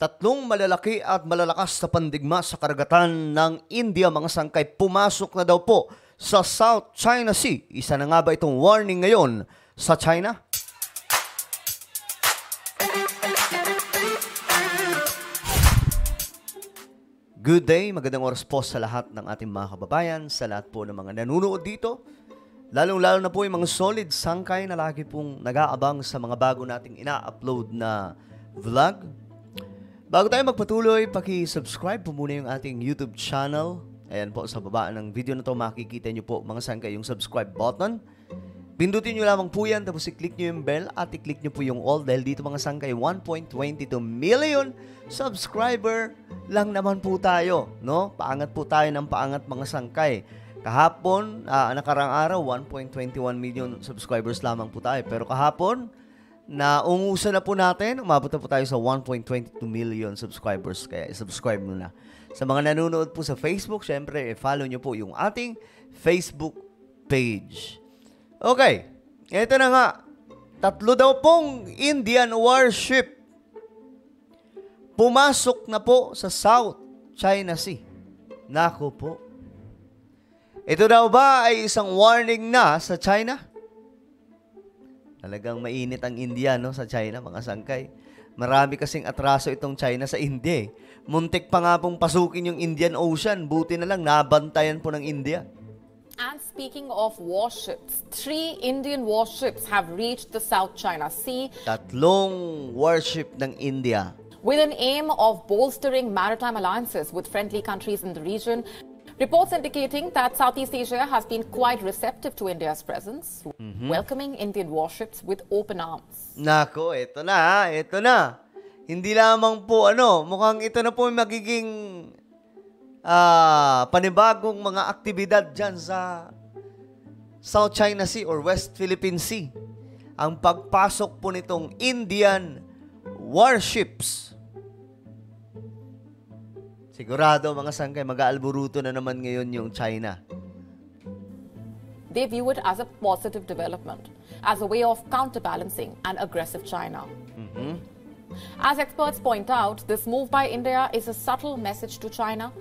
Tatlong malalaki at malalakas na pandigma sa karagatan ng India, mga sangkay, pumasok na daw po sa South China Sea. Isa na nga ba itong warning ngayon sa China? Good day, magandang oras po sa lahat ng ating mga kababayan, sa lahat po ng mga nanunood dito. Lalong-lalo na po yung mga solid sangkay na lagi pong nag-aabang sa mga bago nating ina-upload na vlog. Bago tayo magpatuloy, paki-subscribe po muna yung ating YouTube channel. Ayan po, sa baba ng video na to makikita nyo po mga sangkay yung subscribe button. Pindutin nyo lamang po yan, tapos i-click nyo yung bell at i-click nyo po yung all dahil dito mga sangkay 1.22 million subscriber lang naman po tayo, no? Paangat po tayo ng paangat mga sangkay. Kahapon, nakarang araw, 1.21 million subscribers lamang po tayo. Pero kahapon, naungusan na po natin, umabot na po tayo sa 1.22 million subscribers. Kaya subscribe muna. Sa mga nanonood po sa Facebook, syempre, follow nyo po yung ating Facebook page. Okay, ito na nga. Tatlo daw pong Indian warship pumasok na po sa South China Sea. Nako po. Ito daw ba ay isang warning na sa China? Talagang mainit ang India, no, sa China, mga sangkay. Marami kasing atraso itong China sa India. Muntik pa nga pong pasukin yung Indian Ocean. Buti na lang, nabantayan po ng India. And speaking of warships, 3 Indian warships have reached the South China Sea. Tatlong warship ng India. With an aim of bolstering maritime alliances with friendly countries in the region. Reports indicating that Southeast Asia has been quite receptive to India's presence, welcoming Indian warships with open arms. Nako, ito na, ito na. Hindi lamang po mukhang ito na po magiging panibagong mga aktibidad dyan sa South China Sea or West Philippine Sea. Ang pagpasok po nitong Indian warships. Sigurado mga sangkay, mag-aalburuto na naman ngayon yung China. They view it as a positive development, as a way of counterbalancing an aggressive China. As experts point out, this move by India is a subtle message to China,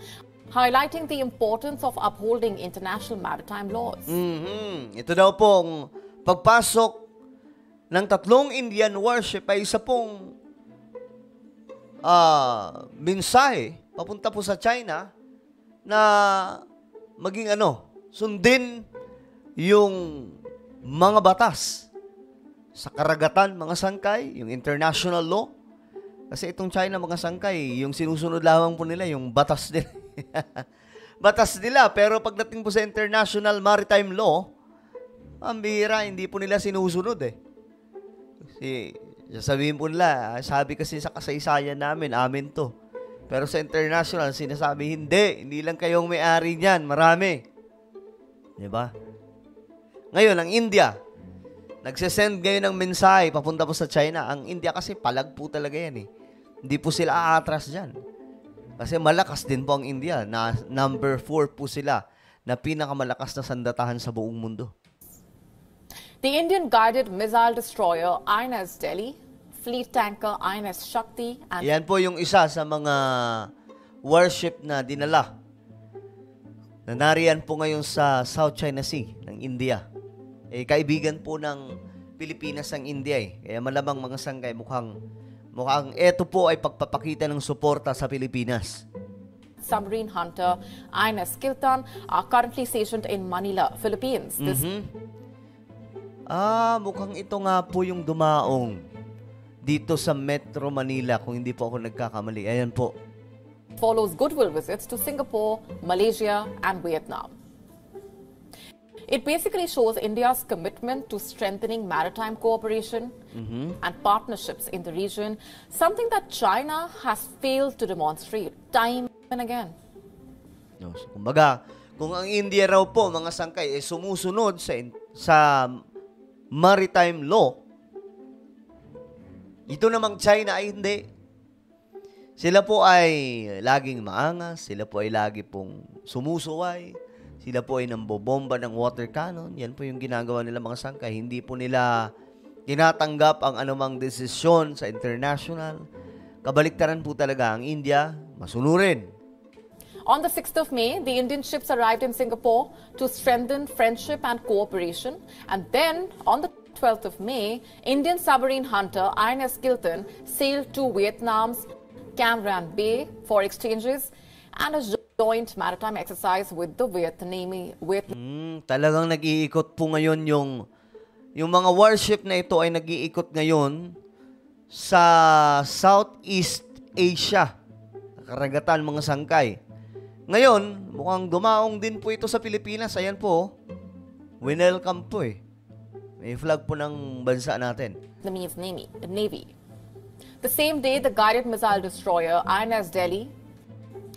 highlighting the importance of upholding international maritime laws. Ito daw pong pagpasok ng tatlong Indian warship ay isa pong mensahe papunta po sa China na maging sundin yung mga batas sa karagatan, mga sangkay, yung international law. Kasi itong China, mga sangkay, yung sinusunod lamang po nila, yung batas nila. Batas nila, pero pagdating po sa international maritime law, ang bihira, hindi po nila sinusunod eh. Kasi, sasabihin po nila, sabi kasi sa kasaysayan namin, amin to. Pero sa international, sinasabi, hindi lang kayong may-ari niyan, marami. Diba? Ngayon, ang India, nagsesend ngayon ng mensahe papunta po sa China. Ang India kasi palag po talaga yan eh. Hindi po sila aatras dyan. Kasi malakas din po ang India. Number 4 po sila na pinakamalakas na sandatahan sa buong mundo. The Indian-guided missile destroyer INS Delhi, fleet tanker INS Shakti, and yan po yung isa sa mga warship na dinala na nariyan po ngayon sa South China Sea ng India. Kaibigan po ng Pilipinas ang India eh. Kaya malamang mga sangkay mukhang eto po ay pagpapakita ng suporta sa Pilipinas. Submarine hunter INS Kiltan are currently stationed in Manila, Philippines. Mukhang ito nga po yung dumaong dito sa Metro Manila, kung hindi po ako nagkakamali. Ayan po. Follows goodwill visits to Singapore, Malaysia, and Vietnam. It basically shows India's commitment to strengthening maritime cooperation and partnerships in the region, something that China has failed to demonstrate time and again. No, so, kumbaga, kung ang India raw po, mga sangkay, sumusunod sa maritime law, ito namang China ay hindi. Sila po ay laging maangas, sila po ay lagi pong sumusuway, sila po ay nambobomba ng water cannon. Yan po yung ginagawa nila mga sangkay. Hindi po nila tinatanggap ang anumang desisyon sa international. kabaliktaran po talaga ang India, masunurin. On the 6th of May, the Indian ships arrived in Singapore to strengthen friendship and cooperation. And then, on the 12th of May, Indian submarine hunter INS Kiltan sailed to Vietnam's Cam Ranh Bay for exchanges and a joint maritime exercise with the Vietnamese. Talagang nag-iikot po ngayon yung mga warship na ito ay nag-iikot ngayon sa Southeast Asia, karagatan mga sangkay. Ngayon, mukhang dumaong din po ito sa Pilipinas. Ayan po, winelcome po eh. May flag po ng bansa natin. Vietnamese Navy. The same day, the guided missile destroyer INS Delhi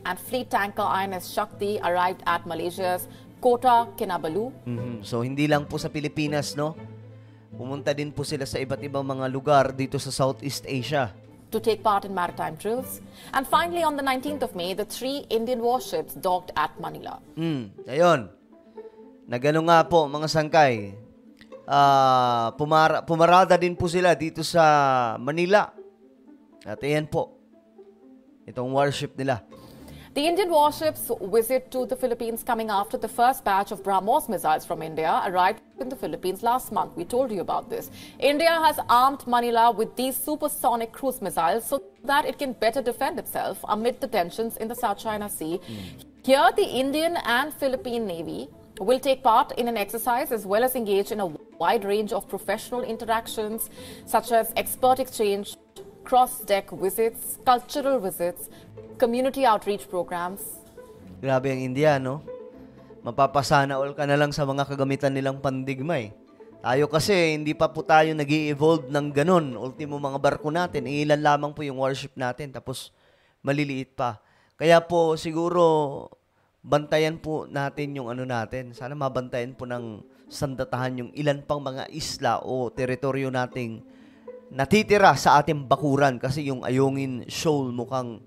and fleet tanker INS Shakti arrived at Malaysia's Kota Kinabalu. So, hindi lang po sa Pilipinas, no? Pumunta din po sila sa iba't ibang mga lugar dito sa Southeast Asia to take part in maritime drills. And finally, on the 19th of May, the 3 Indian warships docked at Manila. Ayun. Nagano nga po, mga sangkay. Pumarada din po sila dito sa Manila. At ayan po, itong warship nila. The Indian warships visit to the Philippines coming after the first batch of BrahMos missiles from India arrived in the Philippines last month. We told you about this. India has armed Manila with these supersonic cruise missiles so that it can better defend itself amid the tensions in the South China Sea. Here, the Indian and Philippine Navy will take part in an exercise as well as engage in a wide range of professional interactions such as expert exchange, cross-deck visits, cultural visits, community outreach programs. Grabe ang India, no? Mapapasana all ka na lang sa mga kagamitan nilang pandigma eh. Tayo kasi, hindi pa po tayo nag-i-evolve ng ganun. Ultimo mga barko natin, ilan lamang po yung warship natin, tapos maliliit pa. Kaya po, siguro, bantayan po natin yung ano natin. Sana mabantayan po ng sandatahan yung ilan pang mga isla o teritoryo nating natitira sa ating bakuran. Kasi yung Ayungin Shoal mukhang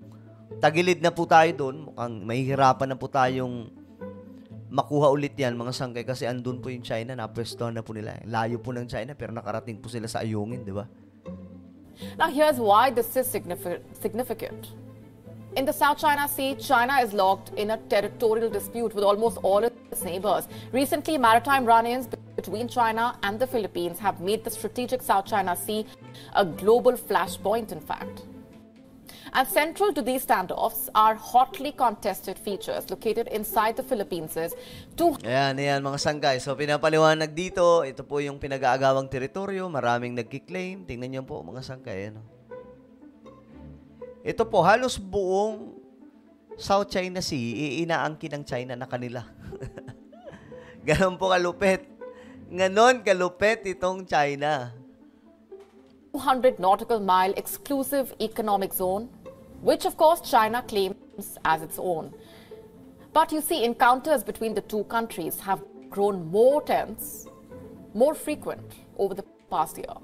tagilid na po tayo doon. Mukhang mahihirapan na po tayong makuha ulit yan, mga sangkay. Kasi andun po yung China, napwestuhan na po nila. Layo po ng China, pero nakarating po sila sa Ayungin, di ba? Now, here's why this is significant. In the South China Sea, China is locked in a territorial dispute with almost all its neighbors. Recently, maritime run-ins between China and the Philippines have made the strategic South China Sea a global flashpoint, in fact. And central to these standoffs are hotly contested features located inside the Philippines. Ayan mga sanggay. So pinapaliwanag dito, ito po yung pinag-aagawang teritoryo, maraming nagki-claim. Tingnan niyo po mga sanggay. Ano? Ito po, halos buong South China Sea, inaangkin ng China na kanila. Ganon po kalupit. Ganon kalupit itong China. 200 nautical mile exclusive economic zone, which of course China claims as its own. But you see, encounters between the two countries have grown more tense, more frequent over the past year.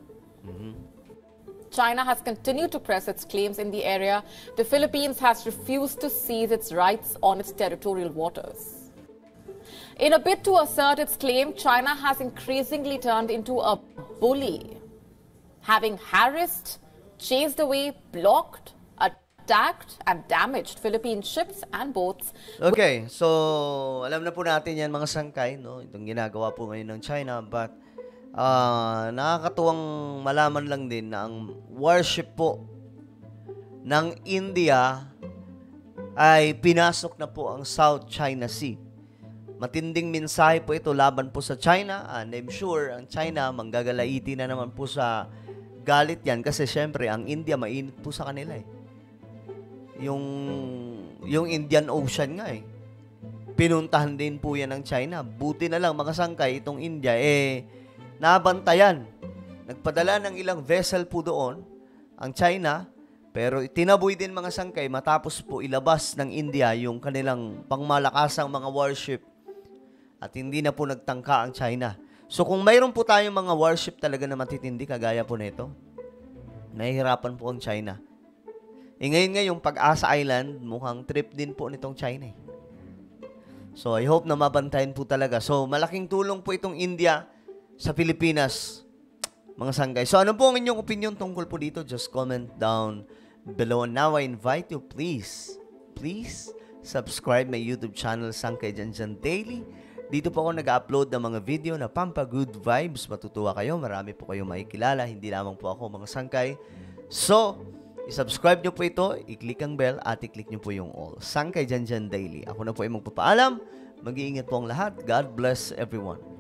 China has continued to press its claims in the area. The Philippines has refused to cede its rights on its territorial waters. In a bid to assert its claim, China has increasingly turned into a bully, having harassed, chased away, blocked, attacked, and damaged Philippine ships and boats. Okay, so alam na po natin yan mga sangkay, no? Itong ginagawa po ngayon ng China, but nakakatuwang malaman lang din na ang warship po ng India ay pinasok na po ang South China Sea. Matinding mensahe po ito laban po sa China, and I'm sure ang China manggagalaiti na naman po sa galit yan kasi syempre ang India mainit po sa kanila eh. Yung Indian Ocean nga eh. Pinuntahan din po yan ng China. Buti na lang mga sangkay itong India nabantayan. Nagpadala ng ilang vessel po doon ang China, pero tinaboy din mga sangkay matapos po ilabas ng India yung kanilang pangmalakasang mga warship at hindi na po nagtangka ang China. So kung mayroon po tayong mga warship talaga na matitindi kagaya po nito, nahihirapan po ang China. Ngayon yung Pag-asa Island, mukhang trip din po nitong China eh. So I hope na mabantayan po talaga. So malaking tulong po itong India sa Pilipinas, mga sanggay. So ano po ang inyong opinion tungkol po dito? Just comment down below. Now I invite you, please subscribe my YouTube channel, Sangkay Janjan Daily. Dito po ako nag-upload ng mga video na pampa-good vibes. Matutuwa kayo, marami po kayo makikilala. Hindi lamang po ako mga sangkay. So, i-subscribe nyo po ito, i-click ang bell at i-click nyo po yung all. Sangkay Janjan Daily. Ako na po ay magpapaalam. Mag-iingat po ang lahat. God bless everyone.